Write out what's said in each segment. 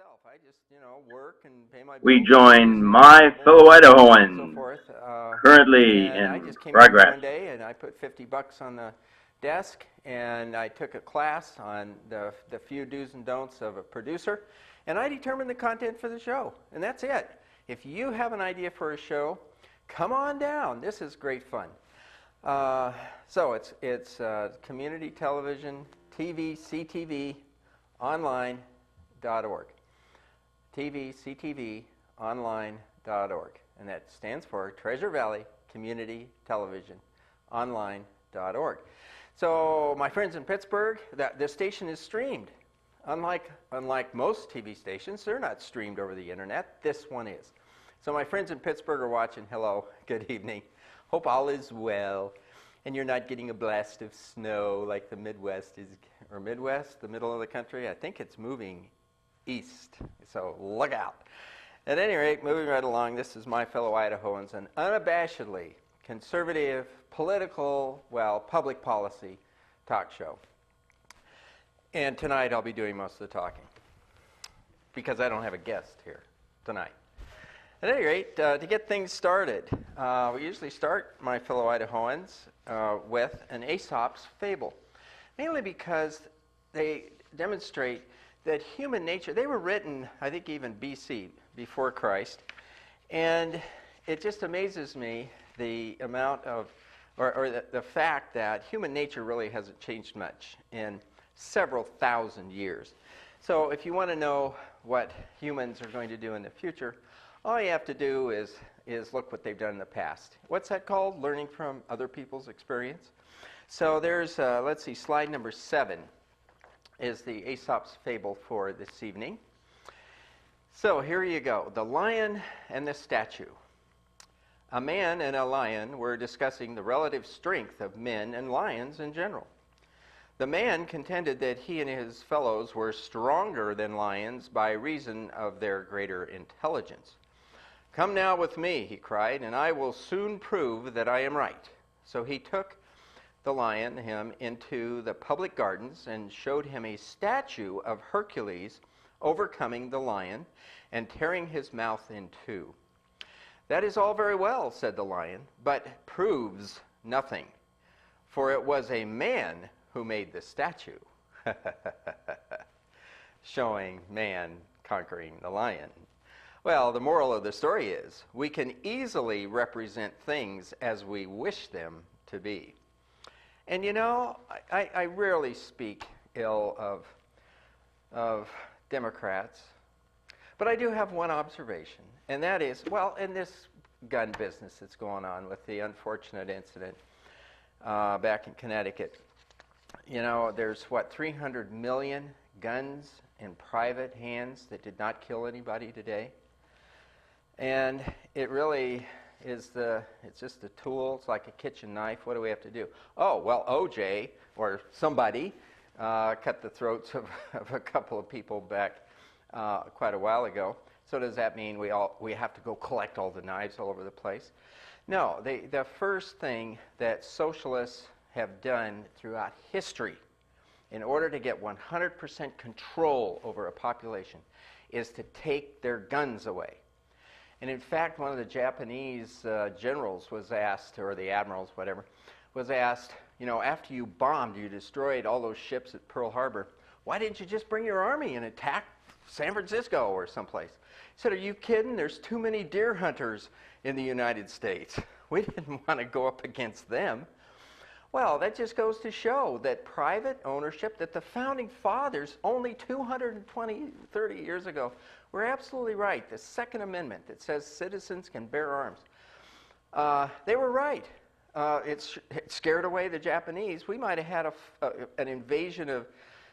myself. I just, work and pay my We bills join and my fellow so Idahoans forth. currently And I in just came in here progress. one day and I put $50 on the desk and I took a class on the few do's and don'ts of a producer, and I determined the content for the show, and that's it. If you have an idea for a show, come on down. This is great fun. So it's community television, TV, CTV, online.org. TV, CTV, online.org. And that stands for Treasure Valley Community Television, online.org. So my friends in Pittsburgh, the station is streamed. Unlike most TV stations, they're not streamed over the internet. This one is. So my friends in Pittsburgh are watching. Hello, good evening. Hope all is well. And you're not getting a blast of snow like the Midwest is, or Midwest, the middle of the country. I think it's moving east, so look out. At any rate, moving right along, this is my fellow Idahoans, an unabashedly conservative, political, public policy talk show. And tonight I'll be doing most of the talking because I don't have a guest here tonight. At any rate, to get things started, we usually start, my fellow Idahoans, with an Aesop's fable, mainly because they demonstrate that human nature, they were written, I think even BC, before Christ, and it just amazes me the amount of, or the fact that human nature really hasn't changed much in several thousand years. So if you want to know what humans are going to do in the future, all you have to do is look what they've done in the past. What's that called? Learning from other people's experience. So there's, let's see, slide number 7 is the Aesop's fable for this evening. So here you go, The Lion and the Statue. A man and a lion were discussing the relative strength of men and lions in general. The man contended that he and his fellows were stronger than lions by reason of their greater intelligence. "Come now with me," he cried, "and I will soon prove that I am right." So he took the lion, him, into the public gardens and showed him a statue of Hercules overcoming the lion and tearing his mouth in two. "That is all very well," said the lion, "but proves nothing, for it was a man who made the statue." Showing man conquering the lion. Well, the moral of the story is we can easily represent things as we wish them to be. And I rarely speak ill of Democrats, but I do have one observation, and that is, in this gun business that's going on with the unfortunate incident back in Connecticut, there's 300 million guns in private hands that did not kill anybody today. And it really is it's just a tool. It's like a kitchen knife. What do we have to do? Oh, well, OJ or somebody cut the throats of a couple of people back quite a while ago. So does that mean we have to go collect all the knives all over the place? No, the first thing that socialists have done throughout history in order to get 100% control over a population is to take their guns away. And in fact, one of the Japanese generals was asked, or the admirals, whatever, was asked, after you bombed, you destroyed all those ships at Pearl Harbor, why didn't you just bring your army and attack San Francisco or someplace? He said, "Are you kidding? There's too many deer hunters in the United States. We didn't want to go up against them." Well, that just goes to show that private ownership, that the founding fathers only 220, 30 years ago were absolutely right. The Second Amendment that says citizens can bear arms. They were right. It scared away the Japanese. We might have had an invasion of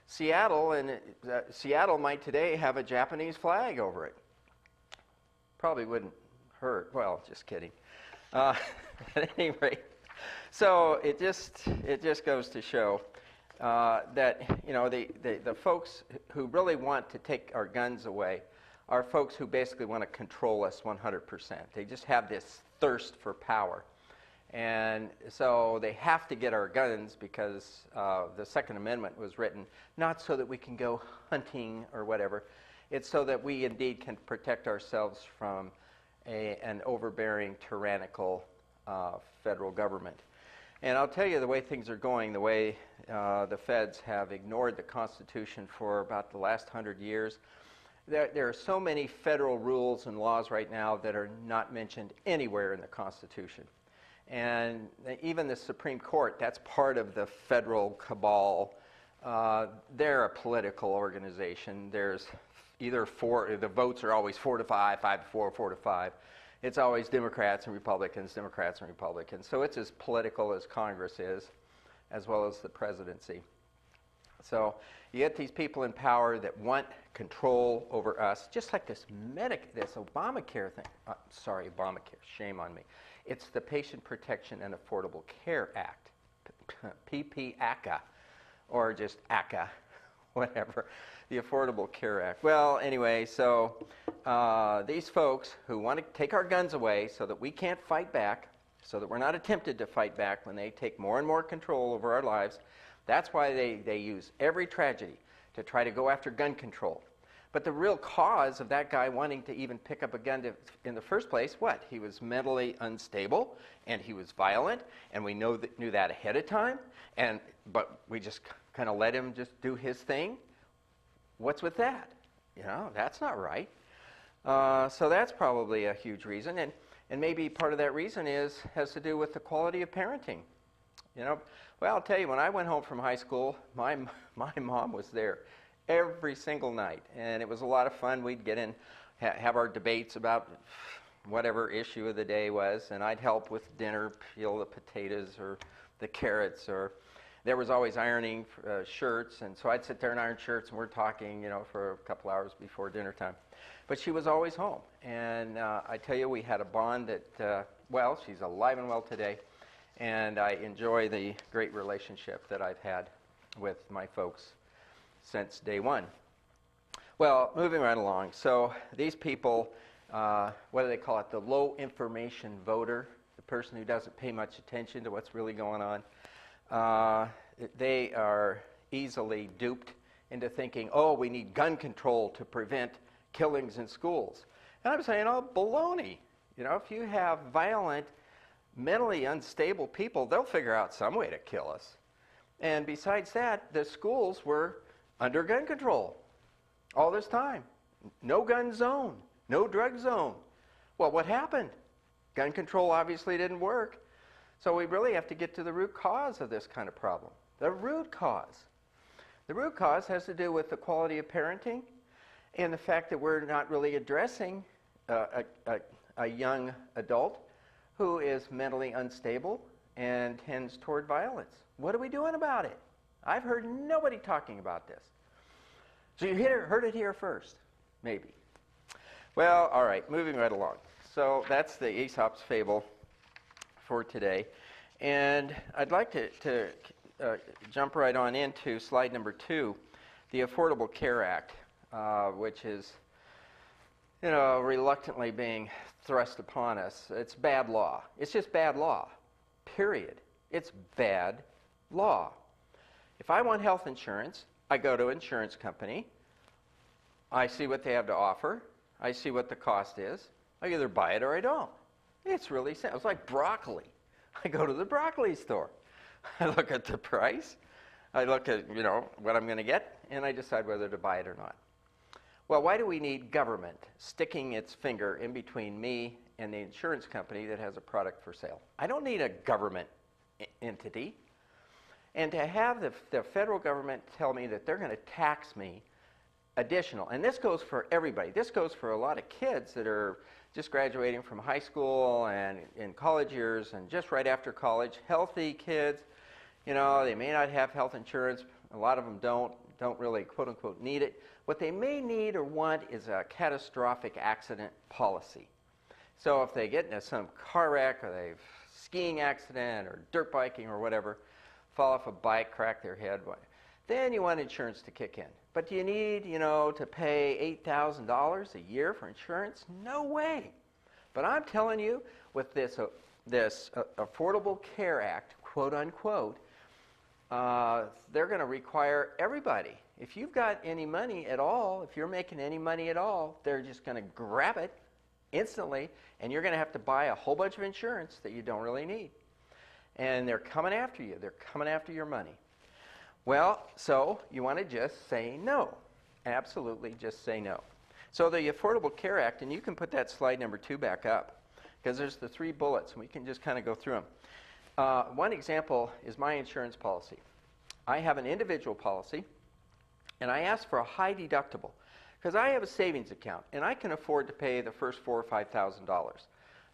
Seattle, and Seattle might today have a Japanese flag over it. Probably wouldn't hurt. Well, just kidding. At any rate. So it just goes to show that the folks who really want to take our guns away are folks who basically want to control us 100%. They just have this thirst for power. And so they have to get our guns because the Second Amendment was written not so that we can go hunting or whatever. It's so that we indeed can protect ourselves from an overbearing, tyrannical federal government. And I'll tell you the way things are going, the way the feds have ignored the Constitution for about the last 100 years. There are so many federal rules and laws right now that are not mentioned anywhere in the Constitution. And even the Supreme Court, that's part of the federal cabal. They're a political organization. There's either the votes are always 4-5, 5-4, 4-5. It's always Democrats and Republicans, Democrats and Republicans. So it's as political as Congress is, as well as the presidency. So you get these people in power that want control over us, just like this Obamacare thing. Sorry, Obamacare, shame on me. It's the Patient Protection and Affordable Care Act, PPACA, or just ACA, whatever, the Affordable Care Act. Well, anyway, so these folks who want to take our guns away so that we can't fight back, so that we're not tempted to fight back when they take more and more control over our lives, that's why they use every tragedy to try to go after gun control. But the real cause of that guy wanting to even pick up a gun in the first place, what? He was mentally unstable, and he was violent, and we knew that ahead of time, but we just kind of let him just do his thing. What's with that? You know, that's not right. So that's probably a huge reason, and maybe part of that reason has to do with the quality of parenting. You know, well, I'll tell you, when I went home from high school, my mom was there every single night, and it was a lot of fun. We'd get in, have our debates about whatever issue of the day was, and I'd help with dinner, peel the potatoes or the carrots, or there was always ironing shirts, and so I'd sit there and iron shirts, and we're talking, you know, for a couple hours before dinner time. But she was always home, and I tell you, we had a bond that, well, she's alive and well today, and I enjoy the great relationship that I've had with my folks since day one. Well, moving right along. So these people, what do they call it? The low information voter, the person who doesn't pay much attention to what's really going on. They are easily duped into thinking, oh, we need gun control to prevent killings in schools. And I'm saying, oh, baloney. You know, if you have violent, mentally unstable people, they'll figure out some way to kill us. And besides that, the schools were under gun control all this time. No gun zone, no drug zone. Well, what happened? Gun control obviously didn't work. So we really have to get to the root cause of this kind of problem. The root cause. The root cause has to do with the quality of parenting and the fact that we're not really addressing a young adult who is mentally unstable and tends toward violence. What are we doing about it? I've heard nobody talking about this. So you heard it here first, maybe. Well, all right, moving right along. So that's the Aesop's fable for today. And I'd like to jump right on into slide number 2, the Affordable Care Act, which is, you know, reluctantly being thrust upon us. It's bad law. It's just bad law, period. It's bad law. If I want health insurance, I go to an insurance company. I see what they have to offer. I see what the cost is. I either buy it or I don't. It's really simple. It's like broccoli. I go to the broccoli store. I look at the price. I look at, you know, what I'm going to get, and I decide whether to buy it or not. Well, why do we need government sticking its finger in between me and the insurance company that has a product for sale? I don't need a government entity. And to have the federal government tell me that they're going to tax me additional, and this goes for everybody. This goes for a lot of kids that are just graduating from high school and in college years and just right after college, healthy kids. You know, they may not have health insurance. A lot of them don't really, quote unquote, need it. What they may need or want is a catastrophic accident policy. So if they get into some car wreck or they've skiing accident or dirt biking or whatever, fall off a bike, crack their head, then you want insurance to kick in. But do you need, you know, to pay $8,000 a year for insurance? No way. But I'm telling you, with this Affordable Care Act, quote unquote, they're going to require everybody If you've got any money at all, if you're making any money at all, they're just going to grab it instantly, and you're going to have to buy a whole bunch of insurance that you don't really need. And they're coming after you. They're coming after your money. Well, so you want to just say no. Absolutely just say no. So the Affordable Care Act, and you can put that slide number 2 back up, because there's the 3 bullets, and we can just kind of go through them. One example is my insurance policy. I have an individual policy, and I ask for a high deductible, because I have a savings account, and I can afford to pay the first $4,000 or $5,000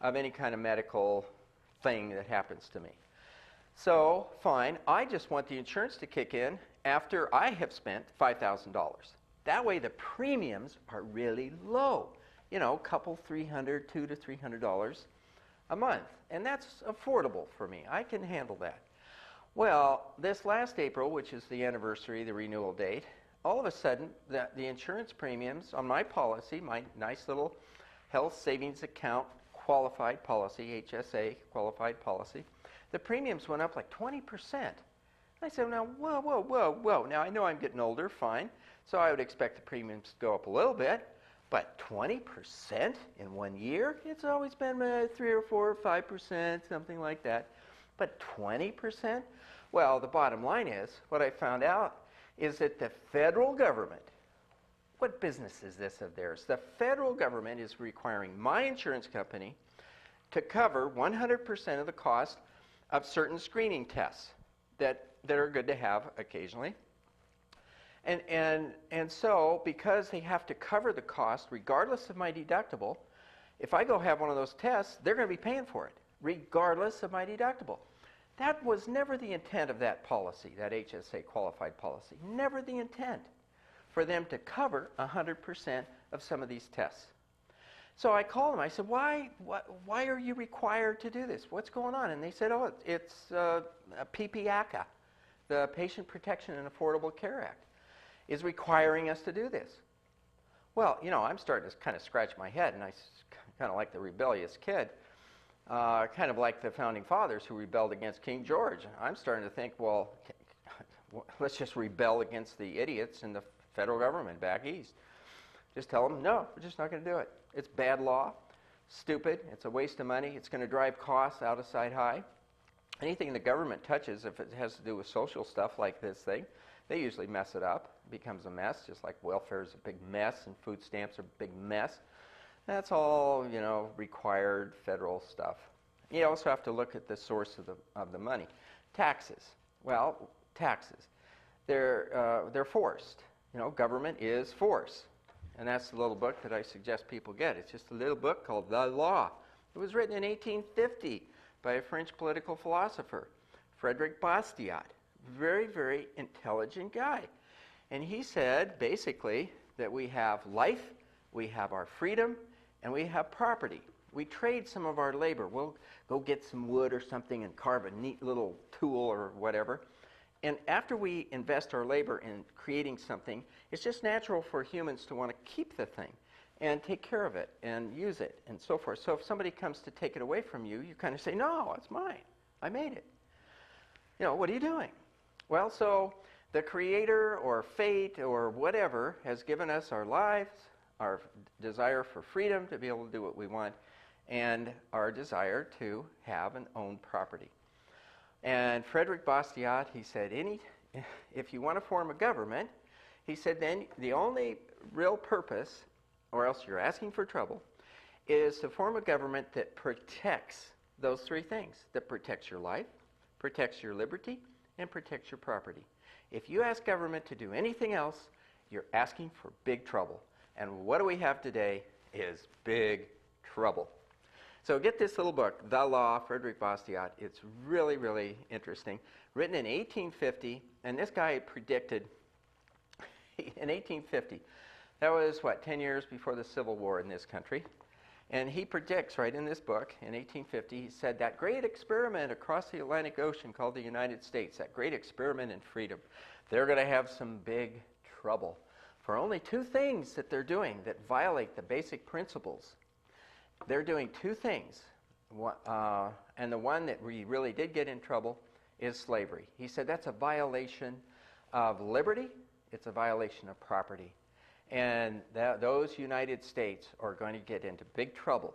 of any kind of medical thing that happens to me. So, fine, I just want the insurance to kick in after I have spent $5,000. That way the premiums are really low. You know, a couple, $200 to $300 a month. And that's affordable for me. I can handle that. Well, this last April, which is the anniversary, the renewal date, all of a sudden the insurance premiums on my policy, my nice little health savings account qualified policy, HSA qualified policy, the premiums went up like 20%. I said, now, whoa. Now, I know I'm getting older, fine. So I would expect the premiums to go up a little bit. But 20% in 1 year? It's always been 3 or 4 or 5%, something like that. But 20%? Well, the bottom line is, what I found out is that the federal government, what business is this of theirs? The federal government is requiring my insurance company to cover 100% of the cost of certain screening tests that are good to have occasionally. And so, because they have to cover the cost regardless of my deductible, if I go have one of those tests, they're going to be paying for it, regardless of my deductible. That was never the intent of that policy, that HSA qualified policy. Never the intent for them to cover 100% of some of these tests. So I called them. I said, why are you required to do this? What's going on? And they said, oh, it's PPACA, the Patient Protection and Affordable Care Act, is requiring us to do this. Well, you know, I'm starting to kind of scratch my head, and I kind of like the rebellious kid, kind of like the Founding Fathers who rebelled against King George. I'm starting to think, well, let's just rebel against the idiots in the federal government back east. Just tell them, no, we're just not going to do it. It's bad law, stupid, it's a waste of money, it's going to drive costs out of sight high. Anything the government touches, if it has to do with social stuff like this thing, they usually mess it up. It becomes a mess, just like welfare is a big mess and food stamps are a big mess. That's all, you know, required federal stuff. You also have to look at the source of the money. Taxes. Well, taxes. They're forced. You know, government is force. And that's the little book that I suggest people get. It's just a little book called The Law. It was written in 1850 by a French political philosopher, Frederick Bastiat. Very, very intelligent guy. And he said, basically, that we have life, we have our freedom, and we have property. We trade some of our labor. We'll go get some wood or something and carve a neat little tool or whatever. And after we invest our labor in creating something, it's just natural for humans to want to keep the thing and take care of it and use it and so forth. So if somebody comes to take it away from you, you kind of say, no, it's mine. I made it. You know, what are you doing? Well, so the Creator or fate or whatever has given us our lives, our desire for freedom to be able to do what we want, and our desire to have and own property. And Frederick Bastiat, he said, if you want to form a government, he said, then the only real purpose, or else you're asking for trouble, is to form a government that protects those 3 things, that protects your life, protects your liberty, and protects your property. If you ask government to do anything else, you're asking for big trouble. And what do we have today is big trouble. So get this little book, The Law, Frederick Bastiat. It's really, really interesting. Written in 1850, and this guy predicted, in 1850, that was, 10 years before the Civil War in this country. And he predicts right in this book, in 1850, he said that great experiment across the Atlantic Ocean called the United States, that great experiment in freedom, they're going to have some big trouble for only 2 things that they're doing that violate the basic principles. They're doing 2 things, and the one that we really did get in trouble is slavery. He said that's a violation of liberty, it's a violation of property. And those United States are going to get into big trouble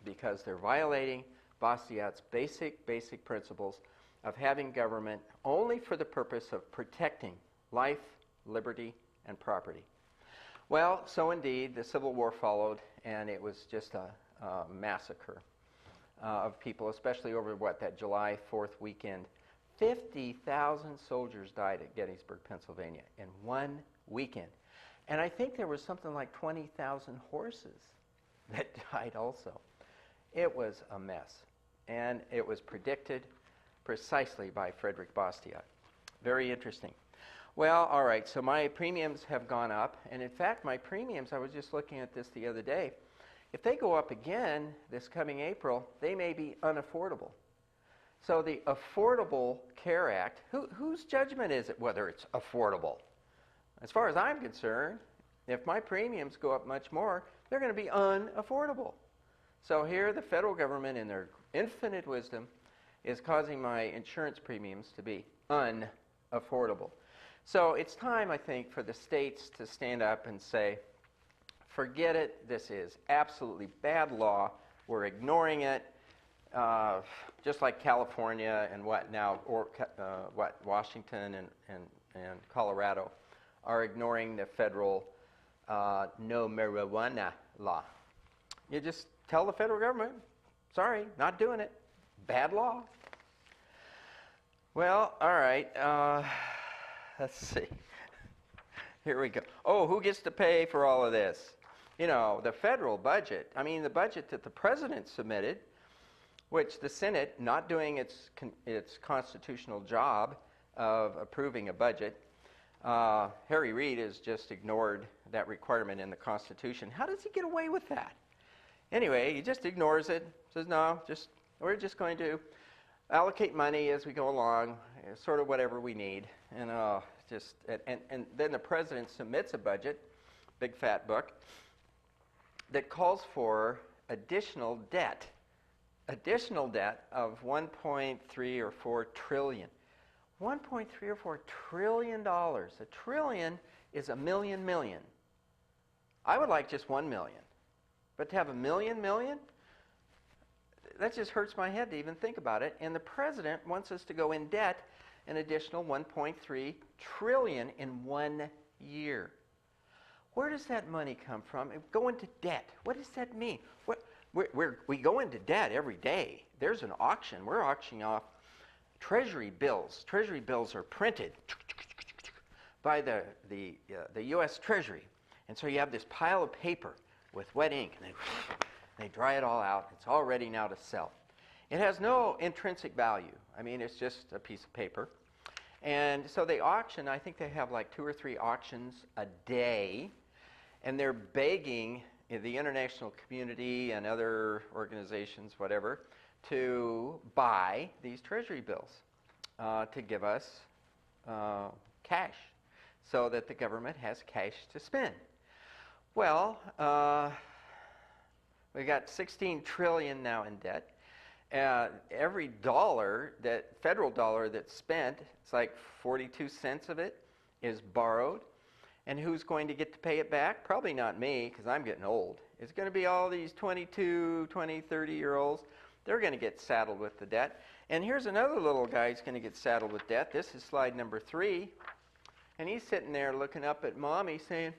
because they're violating Bastiat's basic principles of having government only for the purpose of protecting life, liberty, and property. Well, so indeed, the Civil War followed, and it was just a massacre of people, especially over that July 4th weekend. 50,000 soldiers died at Gettysburg, Pennsylvania in one weekend. And I think there was something like 20,000 horses that died also. It was a mess. And it was predicted precisely by Frederick Bastiat. Very interesting. Well, all right, so my premiums have gone up. And in fact, my premiums, I was just looking at this the other day, if they go up again this coming April, they may be unaffordable. So the Affordable Care Act, whose judgment is it whether it's affordable? As far as I'm concerned, if my premiums go up much more, they're going to be unaffordable. So here the federal government, in their infinite wisdom, is causing my insurance premiums to be unaffordable. So it's time, I think, for the states to stand up and say, forget it, this is absolutely bad law, we're ignoring it, just like California and Washington and Colorado are ignoring the federal no marijuana law. You just tell the federal government, sorry, not doing it, bad law. Well, all right, let's see. Here we go. Oh, who gets to pay for all of this? You know, the federal budget. I mean, the budget that the president submitted, which the Senate, not doing its constitutional job of approving a budget, Harry Reid has just ignored that requirement in the Constitution. How does he get away with that? Anyway, he just ignores it, says, no, we're just going to allocate money as we go along, sort of whatever we need. And then the president submits a budget, big fat book, that calls for additional debt of 1.3 or 4 trillion. 1.3 or 4 trillion dollars. A trillion is a million. I would like just 1 million. But to have a million, that just hurts my head to even think about it. And the president wants us to go in debt an additional 1.3 trillion in 1 year. Where does that money come from? Go into debt. What does that mean? We go into debt every day. There's an auction. We're auctioning off Treasury bills. Treasury bills are printed by the U.S. Treasury. And so you have this pile of paper with wet ink, and they dry it all out. It's all ready now to sell. It has no intrinsic value. I mean, it's just a piece of paper. And so they auction, I think they have like 2 or 3 auctions a day, and they're begging the international community and other organizations, whatever, to buy these treasury bills to give us cash so that the government has cash to spend. Well, we got 16 trillion now in debt. Every federal dollar that's spent, it's like 42 cents of it is borrowed. And who's going to get to pay it back? Probably not me, because I'm getting old. It's going to be all these 22, 20, 30-year-olds. They're going to get saddled with the debt. And here's another little guy who's going to get saddled with debt. This is slide number 3. And he's sitting there looking up at Mommy saying,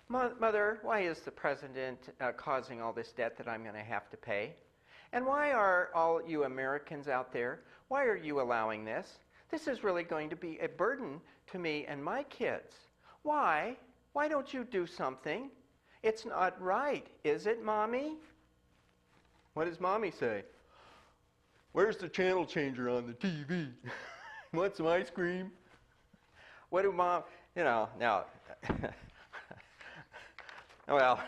Mother, why is the president causing all this debt that I'm going to have to pay? And why are all you Americans out there, why are you allowing this? This is really going to be a burden to me and my kids. Why? Why don't you do something? It's not right, is it, Mommy? What does Mommy say? Where's the channel changer on the TV? Want some ice cream? What do Mom, now, well,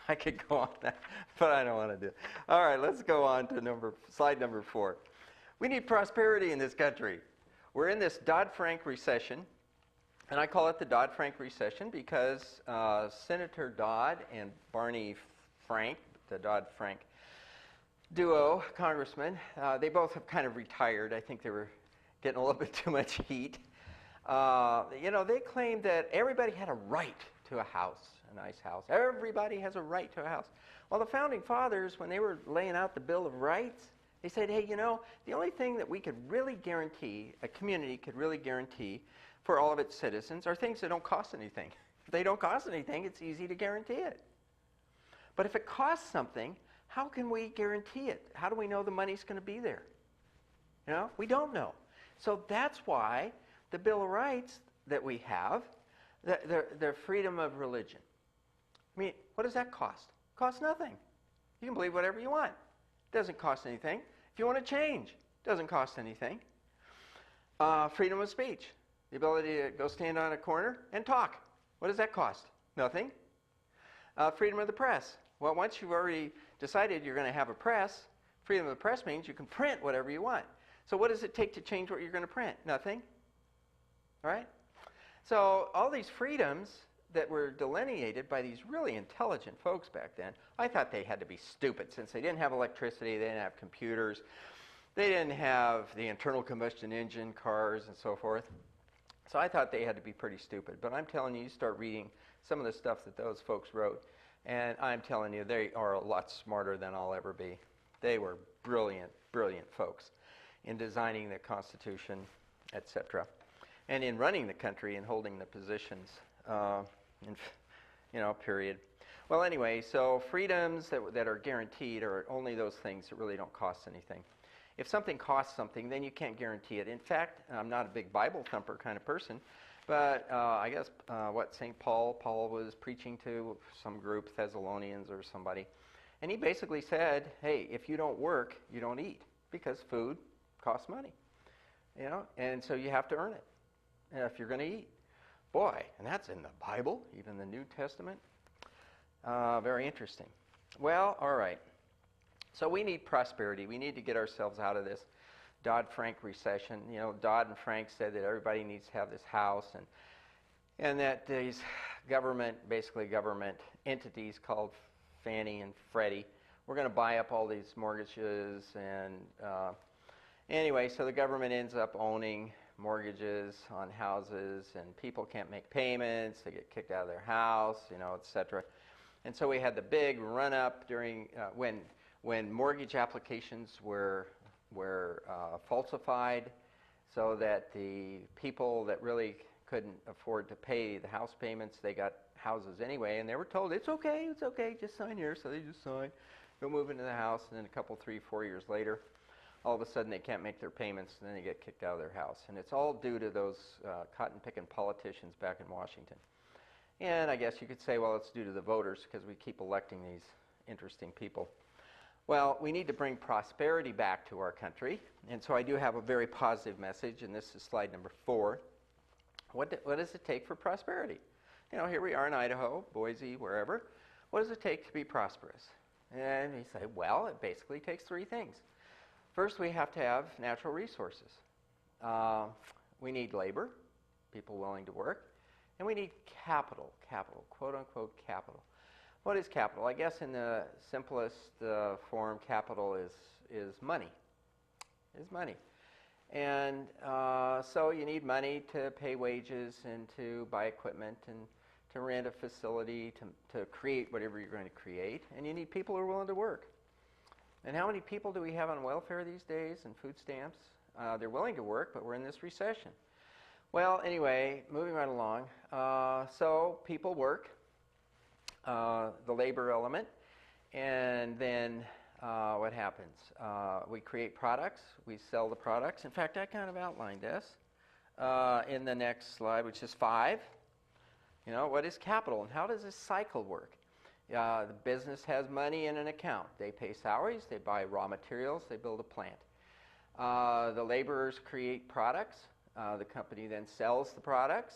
I could go on that, but I don't want to do it. All right, let's go on to slide number 4. We need prosperity in this country. We're in this Dodd-Frank recession, and I call it the Dodd-Frank recession because Senator Dodd and Barney Frank, the Dodd-Frank duo, congressmen, they both have kind of retired. I think they were getting a little bit too much heat. They claimed that everybody had a right to a house, a nice house. Everybody has a right to a house. Well, the Founding Fathers, when they were laying out the Bill of Rights, they said, hey, the only thing that we could really guarantee, a community could really guarantee for all of its citizens are things that don't cost anything. If they don't cost anything, it's easy to guarantee it. But if it costs something, how can we guarantee it? How do we know the money's going to be there? We don't know. So that's why the Bill of Rights that we have, the freedom of religion. I mean, what does that cost? It costs nothing. You can believe whatever you want. It doesn't cost anything. If you want to change, it doesn't cost anything. Freedom of speech, the ability to go stand on a corner and talk. What does that cost? Nothing. Freedom of the press. Well, once you've already decided you're going to have a press, freedom of the press means you can print whatever you want. So what does it take to change what you're going to print? Nothing. All right? So all these freedoms that were delineated by these really intelligent folks back then, I thought they had to be stupid since they didn't have electricity, they didn't have computers, they didn't have the internal combustion engine, cars, and so forth. So I thought they had to be pretty stupid. But I'm telling you, you start reading some of the stuff that those folks wrote, and I'm telling you, they are a lot smarter than I'll ever be. They were brilliant, brilliant folks in designing the Constitution, etc., and in running the country and holding the positions, period. Well, anyway, so freedoms that are guaranteed are only those things that really don't cost anything. If something costs something, then you can't guarantee it. In fact, I'm not a big Bible thumper kind of person, but I guess St. Paul was preaching to some group, Thessalonians or somebody, and he basically said, hey, if you don't work, you don't eat, because food costs money, and so you have to earn it if you're going to eat. Boy, and that's in the Bible, even the New Testament. Very interesting. Well, all right. So we need prosperity. We need to get ourselves out of this Dodd-Frank recession. Dodd and Frank said that everybody needs to have this house, and that these government entities called Fannie and Freddie, we're going to buy up all these mortgages. And anyway, so the government ends up owning mortgages on houses, and people can't make payments, they get kicked out of their house, etc. And so we had the big run-up during when mortgage applications were falsified, so that the people that really couldn't afford to pay the house payments, they got houses anyway, and they were told, it's okay, just sign here. So they just sign, go move into the house, and then a couple, 3, 4 years later, all of a sudden they can't make their payments, and then they get kicked out of their house. And it's all due to those cotton-picking politicians back in Washington. And I guess you could say, well, it's due to the voters, because we keep electing these interesting people. Well, we need to bring prosperity back to our country, and so I do have a very positive message, and this is slide number 4. What does it take for prosperity? Here we are in Idaho, Boise, wherever. What does it take to be prosperous? And you say, well, it basically takes 3 things. First, we have to have natural resources. We need labor, people willing to work, and we need capital, quote-unquote capital. What is capital? I guess in the simplest form, capital is money. And so you need money to pay wages and to buy equipment and to rent a facility, to create whatever you're going to create. And you need people who are willing to work. And how many people do we have on welfare these days and food stamps? They're willing to work, but we're in this recession. Well, anyway, moving right along. So people work, the labor element, and then what happens? We create products, we sell the products. In fact, I kind of outlined this in the next slide, which is 5. What is capital, and how does this cycle work? The business has money in an account. They pay salaries, they buy raw materials, they build a plant. The laborers create products. The company then sells the products.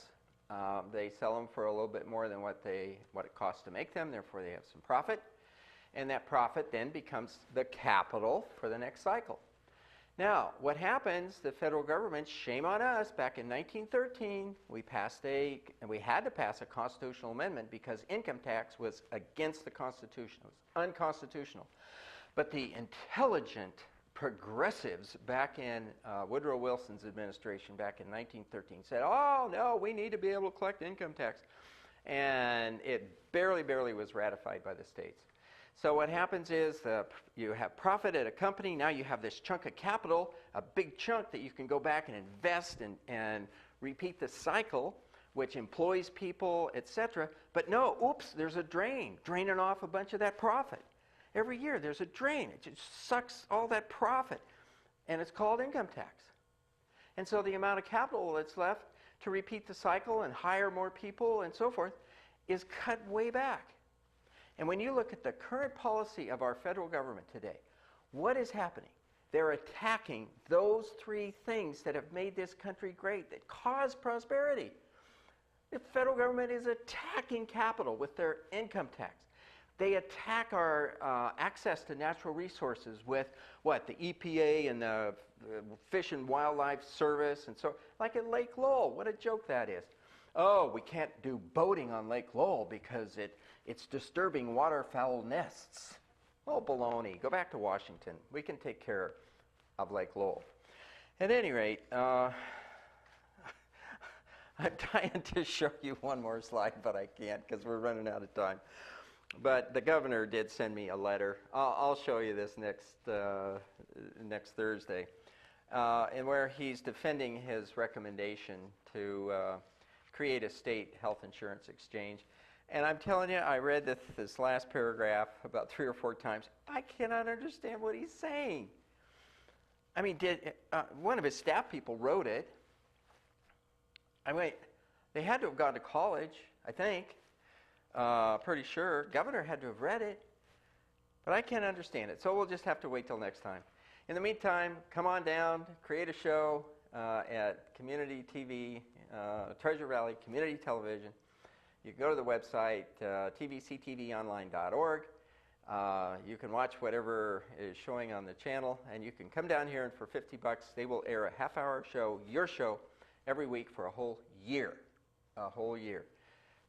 They sell them for a little bit more than what it costs to make them, therefore they have some profit. And that profit then becomes the capital for the next cycle. Now, what happens, the federal government, shame on us, back in 1913, we had to pass a constitutional amendment because income tax was against the Constitution. It was unconstitutional. But the intelligent progressives back in Woodrow Wilson's administration back in 1913 said, oh, no, we need to be able to collect income tax. And it barely was ratified by the states. So what happens is you have profit at a company. Now you have this chunk of capital, a big chunk that you can go back and invest and repeat the cycle, which employs people, etc. But no, oops, there's a drain, draining off a bunch of that profit. Every year there's a drain. It just sucks all that profit. And it's called income tax. And so the amount of capital that's left to repeat the cycle and hire more people and so forth is cut way back. And when you look at the current policy of our federal government today, what is happening? They're attacking those three things that have made this country great, that cause prosperity. The federal government is attacking capital with their income tax. They attack our access to natural resources with what? The EPA and the Fish and Wildlife Service and so, like at Lake Lowell, what a joke that is. Oh, we can't do boating on Lake Lowell because it's disturbing waterfowl nests. Oh, baloney. Go back to Washington. We can take care of Lake Lowell. At any rate, I'm trying to show you one more slide, but I can't because we're running out of time. But the governor did send me a letter. I'll show you this next Thursday, and where he's defending his recommendation to create a state health insurance exchange. And I'm telling you, I read this last paragraph about 3 or 4 times. I cannot understand what he's saying. I mean, one of his staff people wrote it. I mean, they had to have gone to college, I think. Pretty sure. Governor had to have read it. But I can't understand it. So we'll just have to wait till next time. In the meantime, come on down, create a show at Community TV, Treasure Valley Community Television. You can go to the website, tvctvonline.org. You can watch whatever is showing on the channel, and you can come down here, and for $50, they will air a half-hour show, your show, every week for a whole year. A whole year.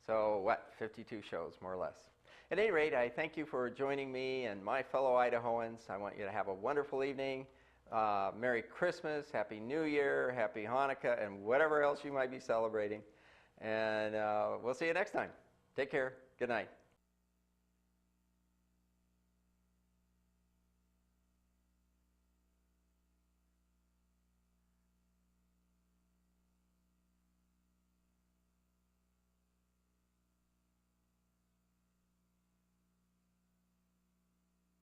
So what, 52 shows, more or less. At any rate, I thank you for joining me and my fellow Idahoans. I want you to have a wonderful evening. Merry Christmas, Happy New Year, Happy Hanukkah, and whatever else you might be celebrating. And we'll see you next time. Take care. Good night.